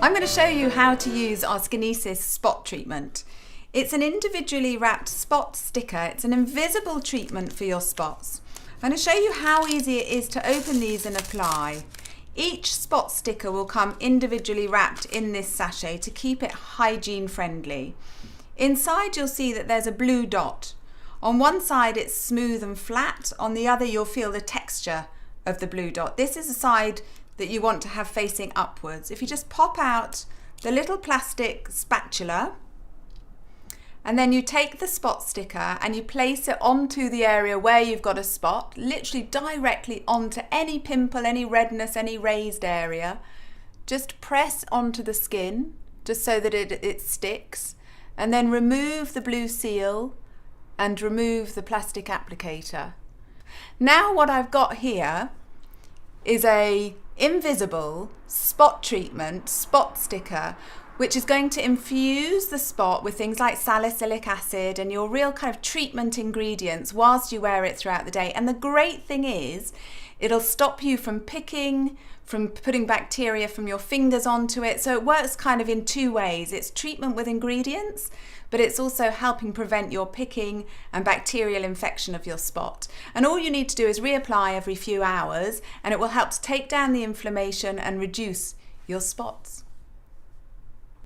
I'm going to show you how to use our Skinesis spot treatment. It's an individually wrapped spot sticker. It's an invisible treatment for your spots. I'm going to show you how easy it is to open these and apply. Each spot sticker will come individually wrapped in this sachet to keep it hygiene friendly. Inside you'll see that there's a blue dot. On one side it's smooth and flat, on the other you'll feel the texture of the blue dot. This is the side that you want to have facing upwards. If you just pop out the little plastic spatula and then you take the spot sticker and you place it onto the area where you've got a spot, literally directly onto any pimple, any redness, any raised area. Just press onto the skin just so that it sticks, and then remove the blue seal and remove the plastic applicator. Now what I've got here is a invisible spot treatment, spot sticker, which is going to infuse the spot with things like salicylic acid and your real kind of treatment ingredients whilst you wear it throughout the day. And the great thing is, it'll stop you from picking, from putting bacteria from your fingers onto it. So it works kind of in two ways. It's treatment with ingredients, but it's also helping prevent your picking and bacterial infection of your spot. And all you need to do is reapply every few hours, and it will help to take down the inflammation and reduce your spots.